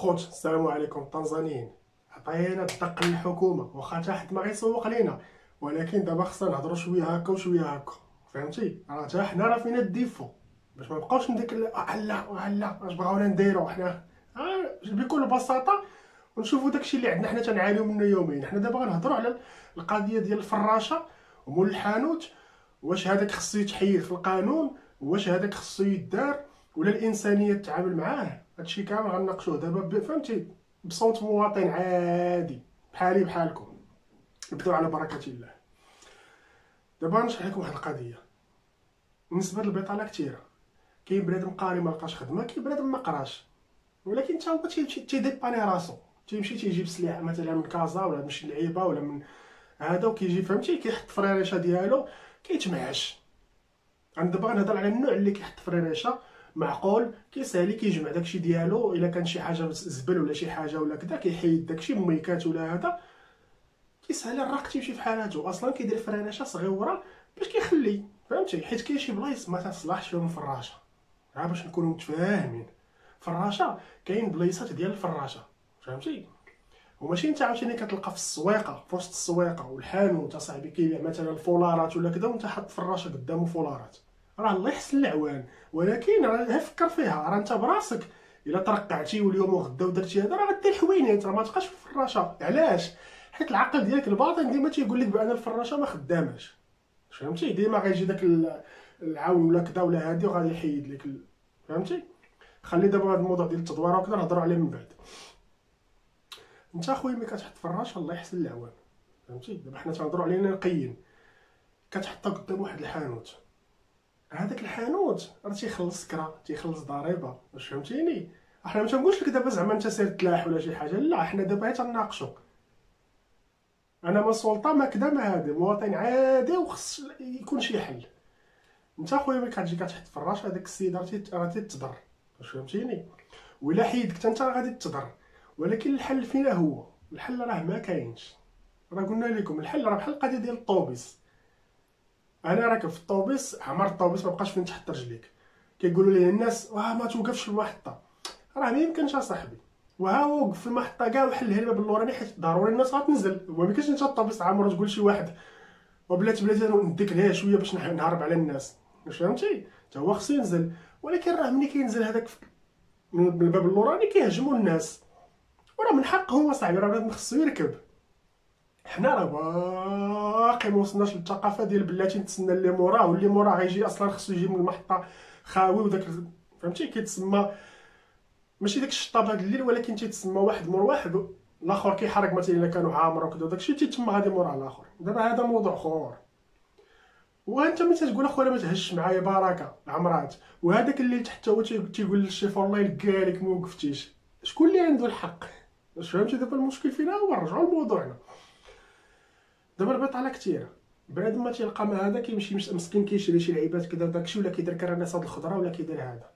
خوت السلام عليكم التنزانيين. عطينا الدق للحكومه واخا حتى حد ما غيسوق لينا، ولكن دابا خصنا نهضروا شويه هكا وشويه هكا، فهمتي؟ راه حتى حنا فينا الديفو باش ما نبقاوش من ديك لا اش بغاونا نديرو حنا بكل بساطه، ونشوفوا داكشي اللي عندنا حنا تنعانيو منه يوميا. حنا دابا غنهضروا على القضيه ديال الفراشه ومول الحانوت، واش هذاك خصو يتحيد في القانون، واش هذاك خصو يدار، ولا الانسانيه تتعامل معاه. هادشي كامل غنناقشوه دابا فهمتي بصوت مواطن عادي بحالي بحالكم. نبداو على بركه الله. دابا نشرح لكم واحد القضيه. بالنسبه للبطاله كثيره، كاين بنادم قاري ما لقاش خدمه، كاين بنادم ما قراش ولكن حتى هو تيديباني راسو، تيمشي تيجيب سلاح مثلا من كازا ولا من شي لعيبه ولا من هذا، وكيجي فهمتي كيحط فريريشه ديالو كيتمعش. انا دابا غنهضر على النوع اللي كيحط فريريشه معقول، كيسالي كيجمع داكشي ديالو، الا كان شي حاجه زبل ولا شي حاجه ولا كذا كيحيد داكشي ميكات ولا هذا، كيسالي الراق تيمشي في حالاتو. اصلا كيدير فريريشه صغيره باش كيخلي فهمتي، حيت كاين شي بلايص ما تصلحش فيهم الفراشه. ها باش نكونوا متفاهمين، فراشه كاين بلايصات ديال الفراشه فهمتي، وماشي انت عاوتاني كتلقى في السويقه في وسط السويقه والحانوت اصاحبي كيبيع مثلا الفولارات ولا كذا وانت حاط فراشه قدامه فولارات. راه الله يحسن العوان، ولكن راه فكر فيها، راه انت براسك الا ترقعتي واليوم وغدا ودرتي هذا راه غدير حوينات، راه ما تبقاش في الفراشه. علاش؟ حيت العقل ديالك الباطن ديما تيقول لك بان الفراشه ما خداماش، فهمتي؟ ديما غيجي داك العون ولا كذا ولا هادي وغادي يحيد لك فهمتي. خلي دابا هذا الموضوع ديال التدويره وكذا نهضروا عليه من بعد. انت اخويا ملي كتحط فراشه الله يحسن العوان فهمتي، دابا حنا تنهضروا علينا نقيين، كتحطها قدام واحد الحانوت، هذاك الحانوت راه تيخلص كرا تيخلص ضريبه، واش فهمتيني؟ احنا ما تنقولش لك دابا زعما انت سير تلاح ولا شي حاجه، لا حنا دابا تناقشوا. انا ما سلطه ما كذا ما هذا، مواطن عادي وخص يكون شي حل. انت اخويا ملي كتجي كتحط فراشه هذاك السيد راه تيتضر، واش فهمتيني؟ ولا حيدك انت راه غادي تضر، ولكن الحل فينا هو؟ الحل راه ما كاينش. راه قلنا لكم الحل راه بحال القضيه ديال الطوبيس. انا راكب في الطوبيس، عمر الطوبيس ما بقاش فين تحط رجليك، كيقولوا لي الناس واه ما توقفش في المحطه، راه ما يمكنش اصاحبي. وها وقف في المحطه كاع وحل الباب اللوراني حيت ضروري الناس غتنزل، وما يمكنش انت الطوبيس عامر تقول شي واحد وبلاتي نديك ليها شويه باش نهرب على الناس، واش فهمتي؟ حتى هو خصو ينزل، ولكن راه ملي كينزل هذاك من الباب اللوراني كيهجموا الناس، وراه من حقهم اصاحبي، راه بنادم خصو يركب. حنا راه باقي ما وصلناش للثقافه ديال بلاتي نتسنى اللي موراه، واللي موراه غيجي اصلا خصو يجي من المحطه خاوي، وداك فهمتي كيتسمى ماشي داك الشطاب هاد الليل، ولكن تيتسمى واحد مور واحد، الاخر كيحرق مثلا الا كانوا عامر وكذا داكشي تيتم غادي موراه الاخر. دابا هذا موضوع اخر. وانت ملي تقول اخويا ما تهش معايا بركه عمرات، وهذاك اللي تحت هو تيقول للشيفور الله يلقالك ما وقفتيش، شكون اللي عنده الحق؟ واش فهمتي؟ دابا المشكل فينا هو نرجعوا لموضوعنا. دابا البطاله كثيره، بنادم ما تيلقى ما هذا كيمشي مسكين كيشري شي لعيبات كذا وداكشي، ولا كيدير كرنيصه د الخضره ولا كيدير هذا.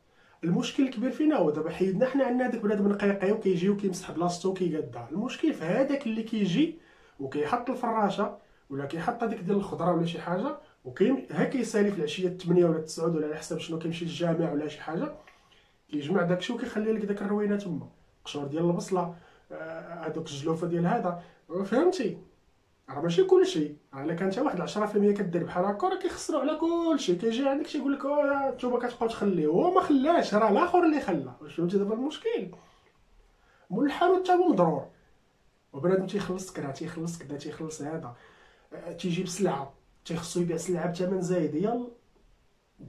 المشكل الكبير فينا هو دابا حيدنا حنا عندنا هذاك بنادم نقيقي وكيجي وكيمسح بلاصتو وكيقدا. المشكل في هذاك اللي كيجي وكيحط الفراشه ولا كيحط هذيك ديال الخضره ولا شي حاجه، ها كيسالي في العشيه 8 ولا 9 ولا على حسب شنو كيمشي للجامع ولا شي حاجه، كيجمع داكشي وكيخلي لك داك الروينه تما، قشور ديال البصله، هذوك الجلوفه ديال هذا، فهمتي؟ راه ماشي كلشي، الا كان حتى واحد 10% كدير بحال هكا راه كيخسروا على كلشي. كيجي عندك تيقول لك نتوما كتبقاو تخليو، هو ما خلاش، راه الاخر اللي خلى، واش فهمتي؟ دابا المشكل مول الحانوت حتى هو مضرور، وبنادم تيخلص كرا تيخلص كذا تيخلص هذا، تيجيب سلعه تيخصو يبيع سلعه بثمن زايد، يلا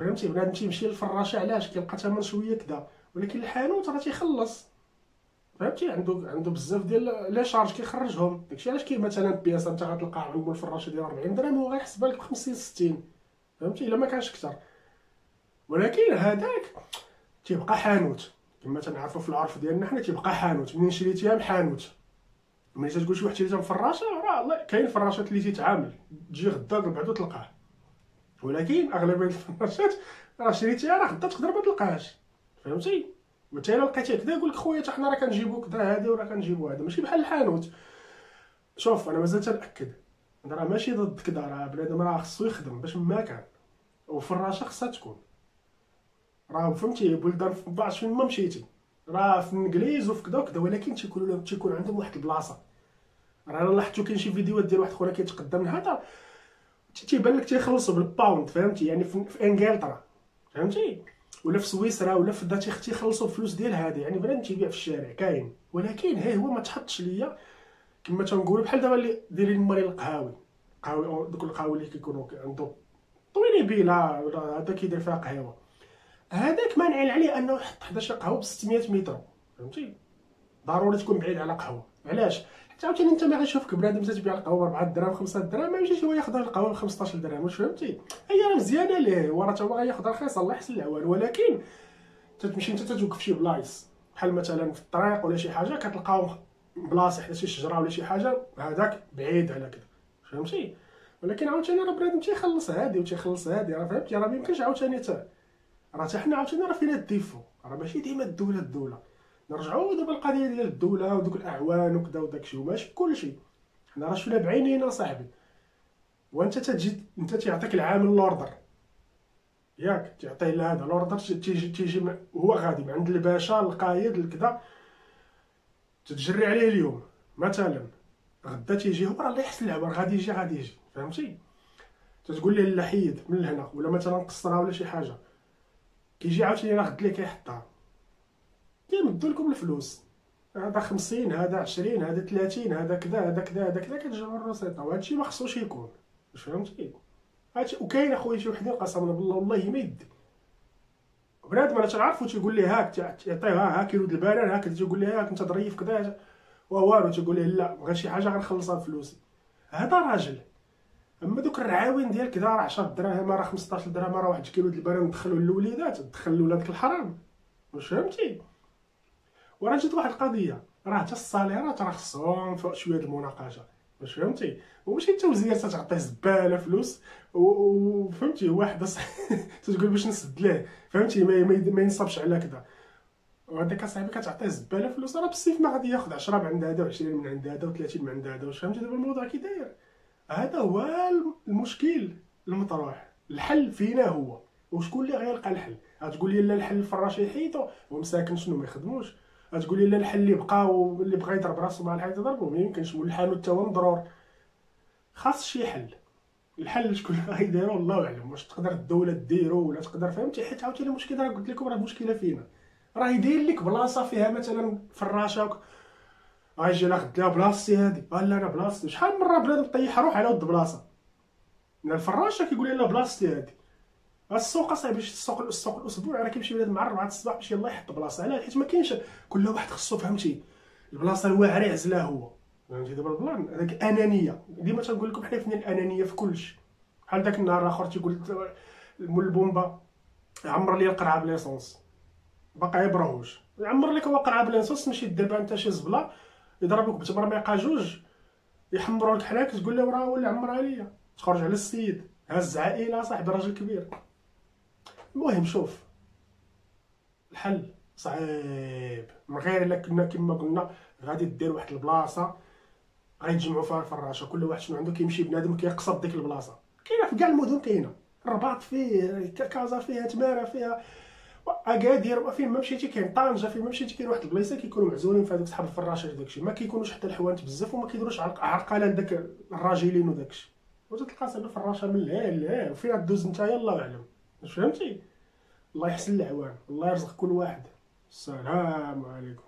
فهمتي؟ بنادم تيمشي للفراشه علاش؟ كيلقى ثمن شويه كذا، ولكن الحانوت راه تيخلص فهمتي، عنده بزاف ديال لي شارج كيخرجهم. داكشي علاش كاين مثلا بياسه انت غتلقى عند الفراشه ديال 40 درهم وهو غيحسبها لك ب 50 60 فهمتي، الا ما كانش كثر. ولكن هذاك تيبقى حانوت كما تنعرفوا في العرف ديالنا حنا، تيبقى حانوت. منين شريتيها من حانوت، ملي تقول شي واحد شريتها من فراشه راه الله كاين فراشات اللي تيتعامل تجي غدا بعدو تلقاه، ولكن اغلبيه الفراشات راه شريتيها راه غدا تقدر ما تلقاهاش فهمتي. وانت الا لقيتيه كدا يقول لك خويا حتى حنا راه كنجيبو كدا هادي وراه كنجيبو هذا، ماشي بحال الحانوت. شوف انا مازال تنأكد، انا راه ماشي ضد كدا، راه بنادم راه خصو يخدم باش ما كان، وفراشه خصها تكون، راه فهمتي بلدان في بعض فين ما مشيتي راه في الانجليز وفي كذا وكذا، ولكن تيكونوا لهم تيكون عندهم واحد البلاصه. راه انا لاحظتو كاين شي فيديوهات ديال واحد خونا كيتقدم هذا تيبان لك تيخلصوا بالباوند، فهمتي؟ يعني في انجلترا، فهمتي؟ ولا في سويسرا ولا في دا تيخلصوا الفلوس ديال هذه، يعني بنادم تيبيع في الشارع كاين، ولكن ها هو ما تحطش ليا كما تنقولوا بحال دابا اللي دايرين المري القهاوي، دوك القهاوي اللي كيكونوا عنده طويني بيلا ولا هذا كيدير فيها قهوه، هذاك مانعين عليه انه يحط حدا شي قهوه ب 600 متر، فهمتي؟ ضروري تكون بعيد على قهوه. علاش؟ حتى عاوتاني انت ما غتشوفك بنادم تبيع القهوه ب 4 دراهم 5 دراهم، ما يمشيش هو ياخذ القهوه ب 15 درهم، واش فهمتي؟ هي راه مزيانه ليه، هو راه تا هو غياخذ رخيصه الله يحسن العوان، ولكن تتمشي انت تتوقف في شي بلايص بحال مثلا في الطريق ولا شي حاجه كتلقاو بلاصه حدا شي شجره ولا شي حاجه هذاك بعيد على كذا، فهمتي؟ ولكن عاوتاني راه بنادم تيخلص هادي وتيخلص هادي، راه فهمتي؟ راه ميمكنش عاوتاني راه حتى حنا عاوتاني راه فينا الديفو، راه ماشي ديما الدوله نرجعوا دابا القضيه ديال الدوله ودوك الاعوان وكذا وداكشي، وماشي كلشي حنا راه شفنا بعينينا صاحبي. وانت تجي انت تيعطيك العامل لوردر، ياك تعطيه لهذا لوردر تيجي هو غادي من عند الباشا القايد الكذا، تتجري عليه اليوم مثلا، غدا تيجي هو راه الله يحسن العبار غادي يجي، فهمتي؟ تتقول ليه لا حيد من هنا ولا مثلا قصرها ولا شي حاجه، كيجي عاوتاني راه غد ليه كيحطها، كيمدوا لكم الفلوس، هذا 50 هذا 20 هذا 30 هذا كذا هذا كذا هذا كذا، كتجمع الرصيطه، وهادشي ما خصوش يكون، واش فهمتي؟ هادشي وكاين اخويا شي وحدين قسما بالله والله ما يدي بنادم انا تنعرفو تيقول لي هاك تعطيه ها كيلو د البنان هاك، تيقول لي هاك انت ظريف كذا والو، تيقول لي لا غير شي حاجه غنخلصها بفلوسي، هذا راجل. اما دوك الرعاوين ديال كذا راه 10 دراهم راه 15 درهم راه 1 كيلو د البنان ندخلو للوليدات، دخل لولادك الحرام، واش فهمتي؟ وراه جات واحد القضيه، راه حتى الصاليرات راه خصهم فوق شويه المناقشه، واش فهمتي؟ وماشي انت وزير تعطيه زباله فلوس وفهمتي واحد تقول باش نسد ليه، فهمتي؟ ما ينصبش على كذا، وهذاك اصاحبي كتعطيه زباله فلوس راه بالسيف ما غادي ياخذ 10 من عند هذا و20 من عند هذا و30 من عند هذا، واش فهمتي دابا الموضوع كي داير؟ هذا هو المشكل المطروح، الحل فينا هو، وشكون اللي غيلقى الحل؟ غتقول لي لا الحل الفراش يحيدوا ومساكن شنو ما يخدموش، غتقول لي لا الحل اللي بقى واللي بغى يضرب راسو مع الحيط يضربو، ما يمكنش، والحانوت حتى هو مضرور، خاص شي حل. الحل شكون اللي غيديرو الله اعلم، واش تقدر الدوله ديرو ولا تقدر، فهمتي؟ حيت عاوتاني المشكل راه قلت لكم راه المشكله فينا، راه يدير لك بلاصه فيها مثلا فراشه غيجي ناخد لها بلاصتي هادي، لا انا بلاصتي، شحال من مره بنادم طيح روح على ود بلاصه من الفراشه كيقول لي لا بلاصتي هادي. السوق اصاحبي السوق الاسبوع راه كيمشي بنادم مع 4 الصباح باش يلاه يحط بلاصه، علاه؟ حيت ما كاينش كل واحد خصو، فهمتي؟ البلاصه الواعره يعزلها هو، فهمتي؟ دابا البلان هذاك انانيه، ديما تنقول لكم حنا فين الانانيه في كلشي، بحال داك النهار الاخر تيقول مول البومبا عمر لي القرعه بليسونس، باقي يبرهوش يعمر لك هو قرعه بليسونس، تمشي دير بها انت شي زبله يضرب لك بتمرميقه جوج يحمروا لك حلاك، تقول له راه هو اللي عمرها ليا، تخرج على السيد هز عائله صاحبي راجل كبير. المهم شوف الحل صعيب، من غير الا كنا كما قلنا غادي دير واحد البلاصه غيتجمعوا فيها الفراشه، كل واحد شنو عنده كيمشي بنادم كيقصد ديك البلاصه، كاينه في كاع المدن، كاينه الرباط فيه، كازا فيها، تماره فيها، اكادير فين ما مشيتي كاين، طنجه فين ما مشيتي كاين واحد البلايصه كيكونوا معزولين في هذوك صحاب الفراشات وداكشي، ما كيكونوش حتى الحوانت بزاف وما كيديروش عرقله لداك الراجلين وداكشي، وتتلقى صاحبي الفراشه من لهيه لهيه، وفين دوز نتايا الله اعلم، واش فهمتي؟ الله يحسن العوان، الله يرزق كل واحد. السلام عليكم.